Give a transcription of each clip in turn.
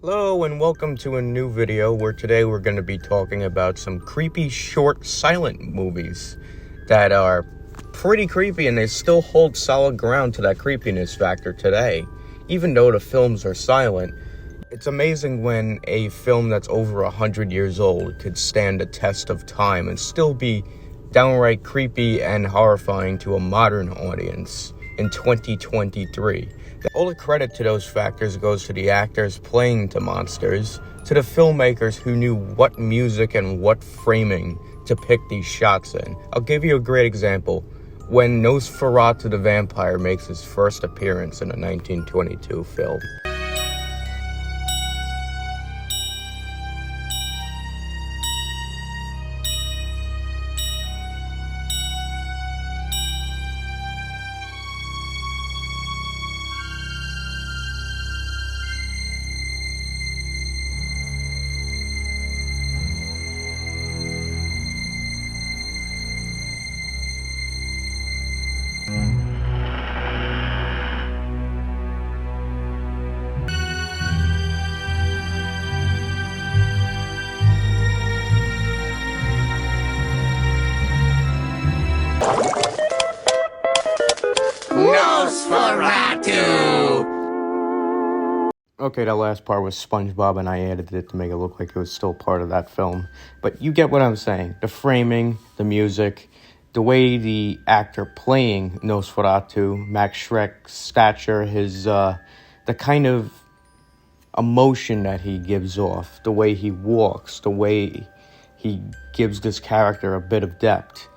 Hello and welcome to a new video where today we're going to be talking about some creepy short silent movies that are pretty creepy, and they still hold solid ground to that creepiness factor today. Even though the films are silent, it's amazing when a film that's over 100 years old could stand the test of time and still be downright creepy and horrifying to a modern audience in 2023. All the credit to those factors goes to the actors playing the monsters, to the filmmakers who knew what music and what framing to pick these shots in. I'll give you a great example. When Nosferatu the Vampire makes his first appearance in a 1922 film. Nosferatu! Okay, that last part was SpongeBob, and I edited it to make it look like it was still part of that film. But you get what I'm saying. The framing, the music, the way the actor playing Nosferatu, Max Schreck's stature, his, the kind of emotion that he gives off, the way he walks, the way he gives this character a bit of depth.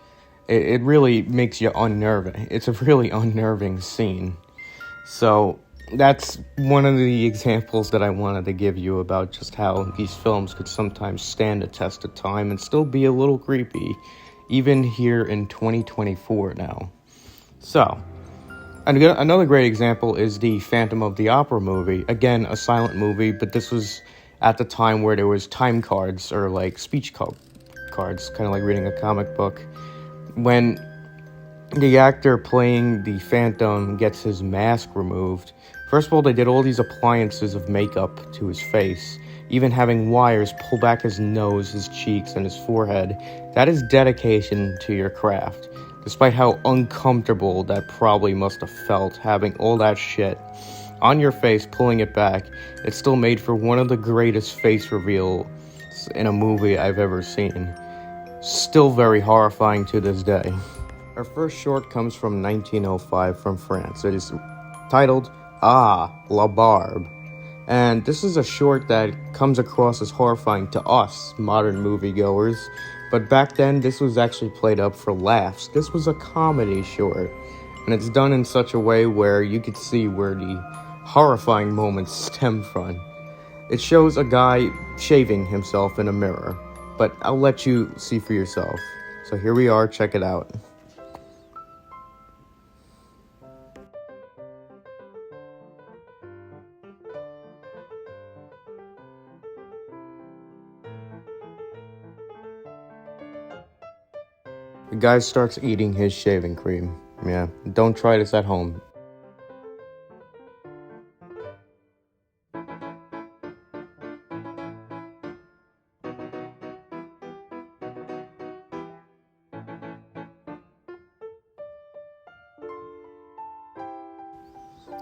It really makes you unnerving. It's a really unnerving scene. So that's one of the examples that I wanted to give you about just how these films could sometimes stand the test of time and still be a little creepy, even here in 2024 now. So, another great example is the Phantom of the Opera movie. Again, a silent movie, but this was at the time where there was time cards, or like speech cards, kind of like reading a comic book. When the actor playing the Phantom gets his mask removed, first of all, they did all these appliances of makeup to his face, even having wires pull back his nose, his cheeks, and his forehead. That is dedication to your craft. Despite how uncomfortable that probably must have felt, having all that shit on your face, pulling it back, it still made for one of the greatest face reveals in a movie I've ever seen. Still very horrifying to this day. Our first short comes from 1905 from France. It is titled La Barbe. And this is a short that comes across as horrifying to us, modern moviegoers. But back then, this was actually played up for laughs. This was a comedy short. And it's done in such a way where you could see where the horrifying moments stem from. It shows a guy shaving himself in a mirror. But I'll let you see for yourself. So here we are, check it out. The guy starts eating his shaving cream. Yeah, don't try this at home.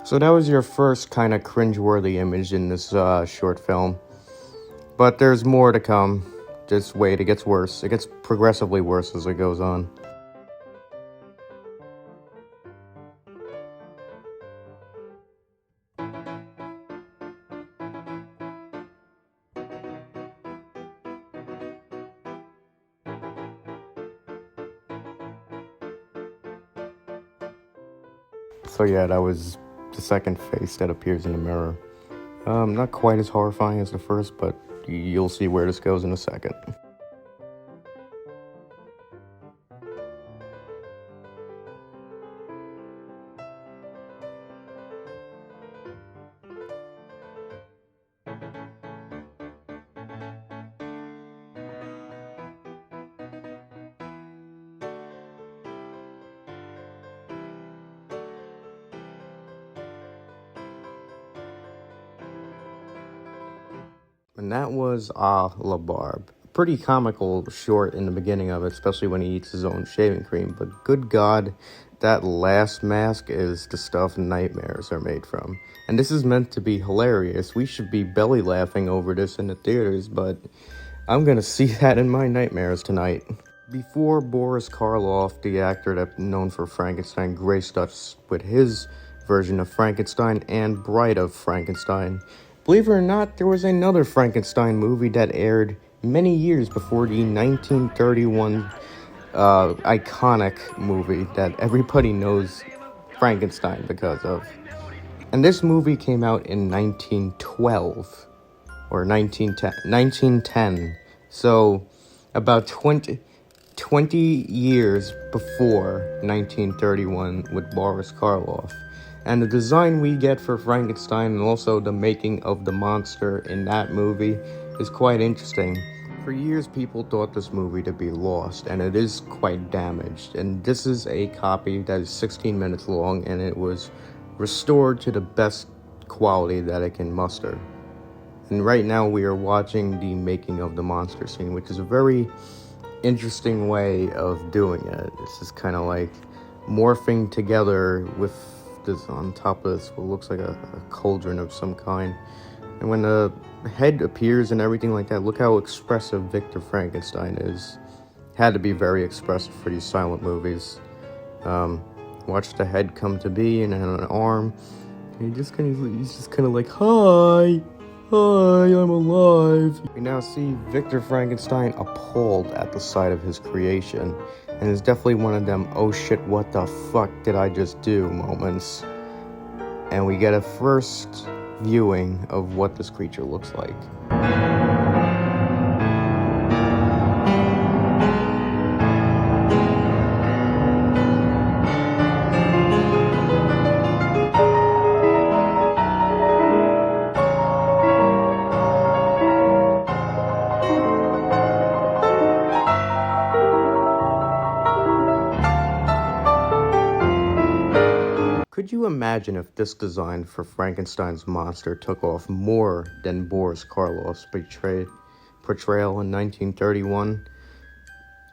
So that was your first kind of cringeworthy image in this short film. But there's more to come. Just wait, it gets worse. It gets progressively worse as it goes on. So yeah, that was the second face that appears in the mirror. Not quite as horrifying as the first, but you'll see where this goes in a second. And that was La Barbe. Pretty comical short in the beginning of it, especially when he eats his own shaving cream. But good God, that last mask is the stuff nightmares are made from. And this is meant to be hilarious. We should be belly laughing over this in the theaters, but I'm gonna see that in my nightmares tonight. Before Boris Karloff, the actor that's known for Frankenstein, graced us with his version of Frankenstein and Bride of Frankenstein, believe it or not, there was another Frankenstein movie that aired many years before the 1931 iconic movie that everybody knows Frankenstein because of. And this movie came out in 1912, or 1910. So, about 20 years before 1931 with Boris Karloff. And the design we get for Frankenstein and also the making of the monster in that movie is quite interesting. For years, people thought this movie to be lost, and it is quite damaged. And this is a copy that is 16 minutes long, and it was restored to the best quality that it can muster. And right now, we are watching the making of the monster scene, which is a very interesting way of doing it. It's just kind of like morphing together with this on top of this what looks like a cauldron of some kind. And when the head appears and everything like that, look how expressive Victor Frankenstein is. Had to be very expressive for these silent movies. Watch the head come to be and then an arm. And he's just kind of like, hi, I'm alive. We now see Victor Frankenstein appalled at the sight of his creation. And it's definitely one of them, oh shit, what the fuck did I just do moments. And we get a first viewing of what this creature looks like. Could you imagine if this design for Frankenstein's monster took off more than Boris Karloff's portrayal in 1931?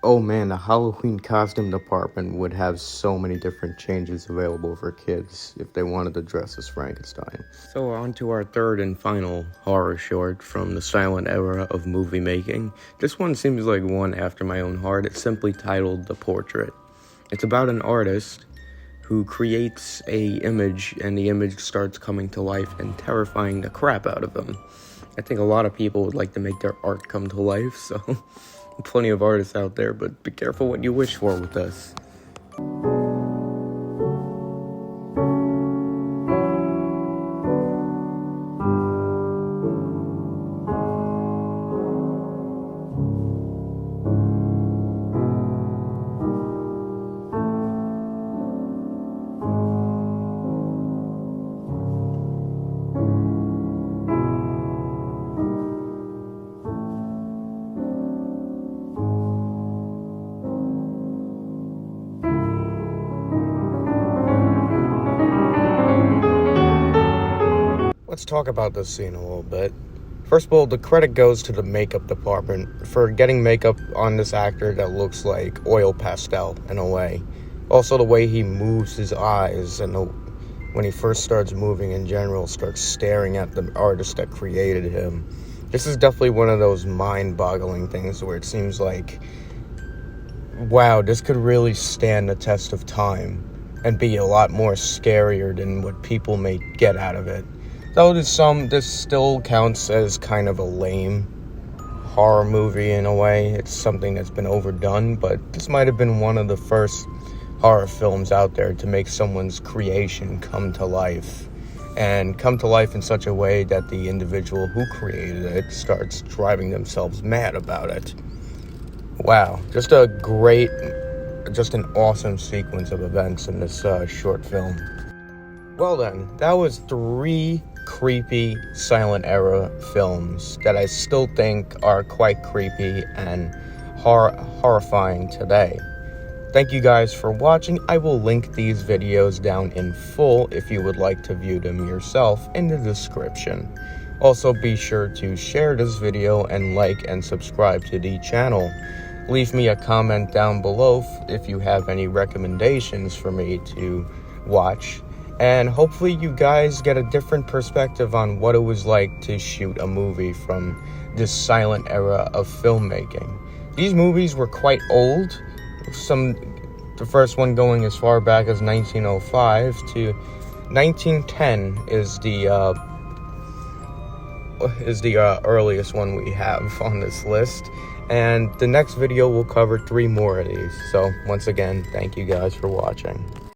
Oh man, the Halloween costume department would have so many different changes available for kids if they wanted to dress as Frankenstein. So on to our third and final horror short from the silent era of movie making. This one seems like one after my own heart. It's simply titled The Portrait. It's about an artist who creates a image, and the image starts coming to life and terrifying the crap out of him. I think a lot of people would like to make their art come to life, so plenty of artists out there, but be careful what you wish for with this. Let's talk about this scene a little bit. First of all, the credit goes to the makeup department for getting makeup on this actor that looks like oil pastel in a way. Also, the way he moves his eyes and when he first starts moving in general, starts staring at the artist that created him. This is definitely one of those mind-boggling things where it seems like, wow, this could really stand the test of time and be a lot more scarier than what people may get out of it. Though this still counts as kind of a lame horror movie in a way. It's something that's been overdone, but this might have been one of the first horror films out there to make someone's creation come to life. And come to life in such a way that the individual who created it starts driving themselves mad about it. Wow, just an awesome sequence of events in this short film. Well then, that was 3 creepy silent era films that I still think are quite creepy and horrifying today. Thank you guys for watching. I will link these videos down in full if you would like to view them yourself in the description. Also, be sure to share this video and like and subscribe to the channel. Leave me a comment down below if you have any recommendations for me to watch. And hopefully you guys get a different perspective on what it was like to shoot a movie from this silent era of filmmaking. These movies were quite old. The first one going as far back as 1905 to 1910 is the earliest one we have on this list. And the next video will cover 3 more of these. So once again, thank you guys for watching.